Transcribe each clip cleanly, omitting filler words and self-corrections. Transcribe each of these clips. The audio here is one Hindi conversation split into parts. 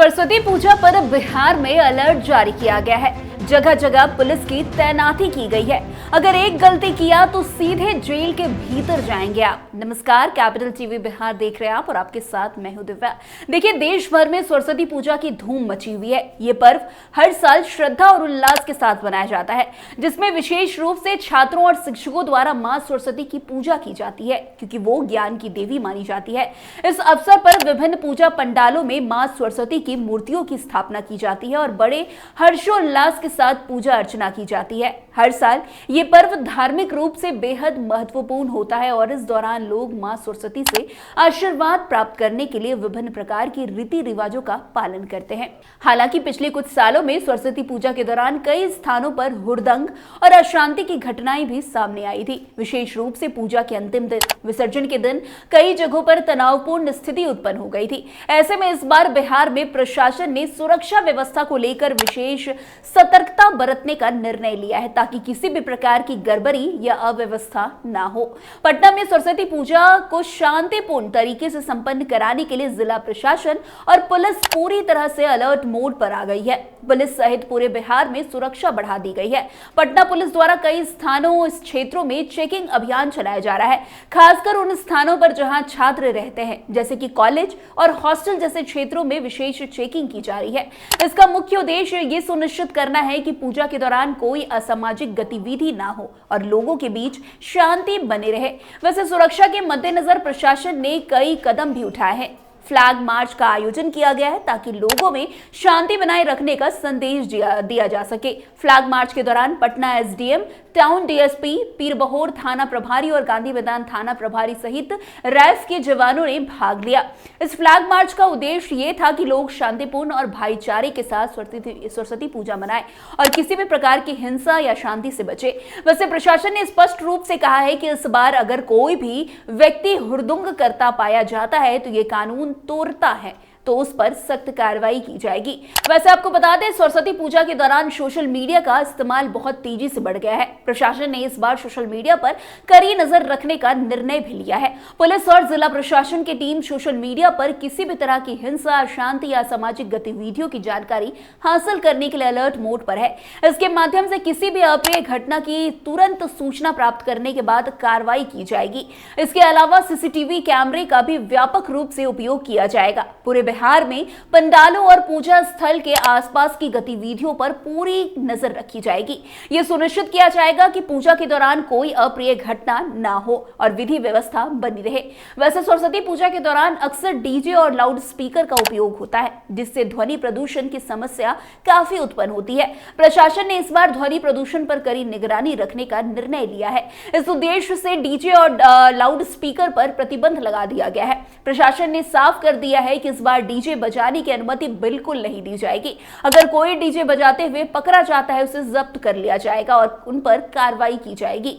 सरस्वती पूजा पर बिहार में अलर्ट जारी किया गया है। जगह जगह पुलिस की तैनाती की गई है। अगर एक गलती किया तो सीधे जेल के भीतर जाएंगे आप। नमस्कार, कैपिटल टीवी बिहार देख रहे हैं आप और आपके साथ मैं हूं दिव्या। देखिए, देश भर में सरस्वती पूजा की धूम मची हुई है। ये पर्व हर साल श्रद्धा और उल्लास के साथ मनाया जाता है, जिसमें विशेष रूप से छात्रों और शिक्षकों द्वारा मां सरस्वती की पूजा की जाती है, क्योंकि वो ज्ञान की देवी मानी जाती है। इस अवसर पर विभिन्न पूजा पंडालों में मां सरस्वती की मूर्तियों की स्थापना की जाती है और बड़े हर्षोल्लास के साथ पूजा अर्चना की जाती है। हर साल ये पर्व धार्मिक रूप से बेहद महत्वपूर्ण होता है और इस दौरान लोग मां सरस्वती से आशीर्वाद प्राप्त करने के लिए विभिन्न प्रकार के रीति रिवाजों का पालन करते हैं। हालांकि पिछले कुछ सालों में सरस्वती पूजा के दौरान कई स्थानों पर हुड़दंग और अशांति की घटनाएं भी सामने आई थी। विशेष रूप से पूजा के अंतिम दिन, विसर्जन के दिन कई जगहों पर तनावपूर्ण स्थिति उत्पन्न हो गई थी। ऐसे में इस बार बिहार में प्रशासन ने सुरक्षा व्यवस्था को लेकर विशेष सतर्कता बरतने का निर्णय लिया है, ताकि किसी भी प्रकार की गड़बड़ी या अव्यवस्था ना हो। पटना में सरस्वती पूजा को शांतिपूर्ण तरीके से संपन्न कराने के लिए जिला प्रशासन और पुलिस पूरी तरह से अलर्ट मोड पर आ गई है। पुलिस सहित पूरे बिहार में सुरक्षा बढ़ा दी गई है। पटना पुलिस द्वारा कई स्थानों, इस क्षेत्रों में चेकिंग अभियान चलाया जा रहा है, खासकर उन स्थानों पर जहां छात्र रहते हैं, जैसे कि कॉलेज और हॉस्टल जैसे क्षेत्रों में विशेष चेकिंग की जा रही है। इसका मुख्य उद्देश्य ये सुनिश्चित करना है कि पूजा के दौरान कोई असामाजिक गतिविधि ना हो और लोगों के बीच शांति बने रहे। वैसे सुरक्षा के मद्देनजर प्रशासन ने कई कदम भी उठाए हैं। फ्लैग मार्च का आयोजन किया गया है, ताकि लोगों में शांति बनाए रखने का संदेश दिया जा सके। फ्लैग मार्च के दौरान Patna SDM, town DSP, Pirbahore थाना प्रभारी और गांधी मैदान थाना प्रभारी सहित रैफ के जवानों ने भाग लिया। इस फ्लैग मार्च का उद्देश्य ये था कि लोग शांतिपूर्ण और भाईचारे के साथ सरस्वती पूजा मनाएं और किसी भी प्रकार की हिंसा या शांति से बचे। वैसे प्रशासन ने स्पष्ट रूप से कहा है कि इस बार अगर कोई भी व्यक्ति हुड़दंग करता पाया जाता है तो ये कानून तोड़ता है तो उस पर सख्त कार्रवाई की जाएगी। वैसे आपको बता दें, सरस्वती पूजा के दौरान सोशल मीडिया का इस्तेमाल बहुत तेजी से बढ़ गया है। प्रशासन ने इस बार सोशल मीडिया पर कड़ी नजर रखने का निर्णय भी लिया है। पुलिस और जिला प्रशासन की टीम सोशल मीडिया पर किसी भी तरह की हिंसा, अशांति या सामाजिक गतिविधियों की जानकारी हासिल करने के लिए अलर्ट मोड पर है। इसके माध्यम से किसी भी अप्रिय घटना की तुरंत सूचना प्राप्त करने के बाद कार्रवाई की जाएगी। इसके अलावा सीसीटीवी कैमरे का भी व्यापक रूप से उपयोग किया जाएगा। पूरे बिहार में पंडालों और पूजा स्थल के आसपास की गतिविधियों पर पूरी नजर रखी जाएगी। यह सुनिश्चित किया जाएगा कि पूजा के दौरान कोई अप्रिय घटना ना हो और विधि व्यवस्था बनी रहे। वैसे सरस्वती पूजा के दौरान अक्सर डीजे और लाउड स्पीकर का उपयोग होता है, जिससे ध्वनि प्रदूषण की समस्या काफी उत्पन्न होती है। प्रशासन ने इस बार ध्वनि प्रदूषण पर कड़ी निगरानी रखने का निर्णय लिया है। इस उद्देश्य से डीजे और लाउड स्पीकर पर प्रतिबंध लगा दिया गया है। प्रशासन ने साफ कर दिया है कि इस बार डीजे बजाने की अनुमति बिल्कुल नहीं दी जाएगी। अगर कोई डीजे बजाते हुए पकड़ा जाता है, उसे जब्त कर लिया जाएगा और उन पर कार्रवाई की जाएगी।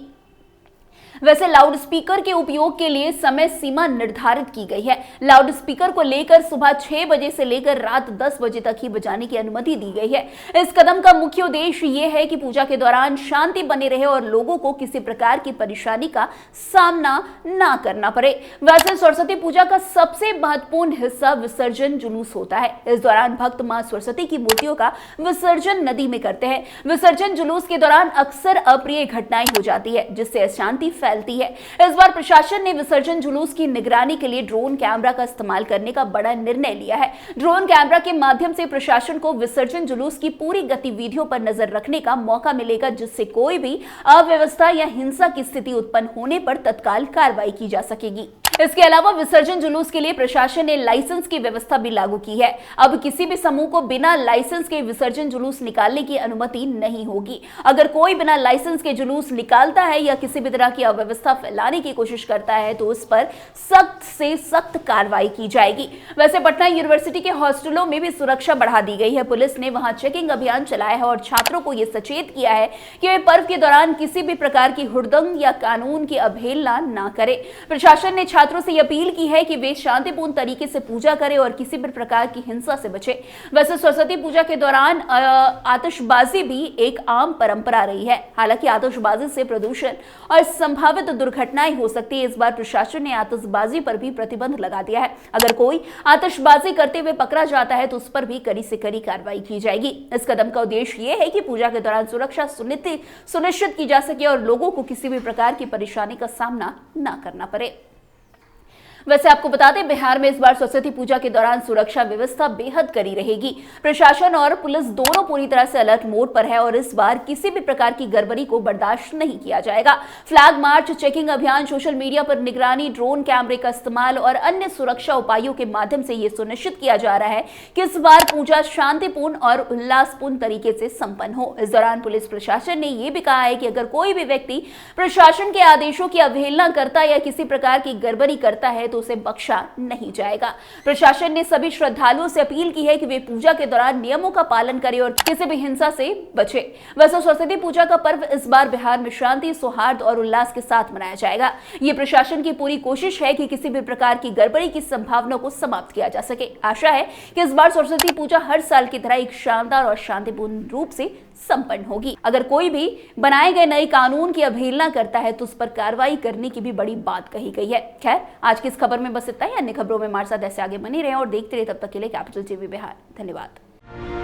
वैसे लाउड स्पीकर के उपयोग के लिए समय सीमा निर्धारित की गई है। लाउड स्पीकर को लेकर सुबह 6 बजे से लेकर रात 10 बजे तक ही बजाने की अनुमति दी गई है। इस कदम का मुख्य उद्देश्य ये है कि पूजा के दौरान शांति बनी रहे और लोगों को किसी प्रकार की परेशानी का सामना ना करना पड़े। वैसे सरस्वती पूजा का सबसे महत्वपूर्ण हिस्सा विसर्जन जुलूस होता है। इस दौरान भक्त मां सरस्वती की मूर्तियों का विसर्जन नदी में करते हैं। विसर्जन जुलूस के दौरान अक्सर अप्रिय घटनाएं हो जाती है, जिससे अशांति फैलती है। इस बार प्रशासन ने विसर्जन जुलूस की निगरानी के लिए ड्रोन कैमरा का इस्तेमाल करने का बड़ा निर्णय लिया है। ड्रोन कैमरा के माध्यम से प्रशासन को विसर्जन जुलूस की पूरी गतिविधियों पर नजर रखने का मौका मिलेगा, जिससे कोई भी अव्यवस्था या हिंसा की स्थिति उत्पन्न होने पर तत्काल कार्रवाई की जा सकेगी। इसके अलावा विसर्जन जुलूस के लिए प्रशासन ने लाइसेंस की व्यवस्था भी लागू की है। अब किसी भी समूह को बिना लाइसेंस के विसर्जन जुलूस निकालने की अनुमति नहीं होगी। अगर कोई बिना लाइसेंस के जुलूस निकालता है या किसी भी तरह की अव्यवस्था फैलाने की कोशिश करता है तो उस पर सख्त से सख्त कार्रवाई की जाएगी। वैसे पटना यूनिवर्सिटी के हॉस्टलों में भी सुरक्षा बढ़ा दी गई है। पुलिस ने वहां चेकिंग अभियान चलाया है और छात्रों को यह सचेत किया है कि वे पर्व के दौरान किसी भी प्रकार की हुड़दंग या कानून की अवहेलना ना करें। प्रशासन ने छात्रों से अपील की है कि वे शांतिपूर्ण तरीके से पूजा करें और किसी भी प्रकार की हिंसा से बचें। वैसे सरस्वती पूजा के दौरान आतिशबाजी भी एक आम परंपरा रही है। हालांकि आतिशबाजी से प्रदूषण और संभावित दुर्घटनाएं हो सकती है। इस बार प्रशासन ने आतिशबाजी पर भी प्रतिबंध लगा दिया है। अगर कोई आतिशबाजी करते हुए पकड़ा जाता है तो उस पर भी कड़ी से कड़ी कार्रवाई की जाएगी। इस कदम का उद्देश्य ये है कि पूजा के दौरान सुरक्षा सुनिश्चित की जा सके और लोगों को किसी भी प्रकार की परेशानी का सामना न करना पड़े। वैसे आपको बता दें, बिहार में इस बार सरस्वती पूजा के दौरान सुरक्षा व्यवस्था बेहद कड़ी रहेगी। प्रशासन और पुलिस दोनों पूरी तरह से अलर्ट मोड पर है और इस बार किसी भी प्रकार की गड़बड़ी को बर्दाश्त नहीं किया जाएगा। फ्लैग मार्च, चेकिंग अभियान, सोशल मीडिया पर निगरानी, ड्रोन कैमरे का इस्तेमाल और अन्य सुरक्षा उपायों के माध्यम से यह सुनिश्चित किया जा रहा है कि इस बार पूजा शांतिपूर्ण और उल्लासपूर्ण तरीके से संपन्न हो। इस दौरान पुलिस प्रशासन ने यह भी कहा है कि अगर कोई भी व्यक्ति प्रशासन के आदेशों की अवहेलना करता या किसी प्रकार की गड़बड़ी करता है उसे बख्शा नहीं जाएगा। प्रशासन ने सभी श्रद्धालुओं से अपील की है कि वे पूजा के दौरान नियमों का पालन करें और किसी भी हिंसा से बचें। वैसे सरस्वती पूजा का पर्व इस बार बिहार में शांति, सौहार्द और उल्लास के साथ मनाया जाएगा। ये प्रशासन की पूरी कोशिश है कि किसी भी प्रकार की गड़बड़ी की संभावना को समाप्त किया जा सके। आशा है कि इस बार सरस्वती पूजा हर साल की तरह एक शानदार और शांतिपूर्ण रूप से संपन्न होगी। अगर कोई भी बनाए गए नए कानून की अवहेलना करता है तो उस पर कार्रवाई करने की भी बड़ी बात कही गई है। खैर, आज की इस खबर में बस इतना ही। अन्य खबरों में हमारे साथ ऐसे आगे बने रहे और देखते रहे। तब तक के लिए कैपिटल टीवी बिहार। धन्यवाद।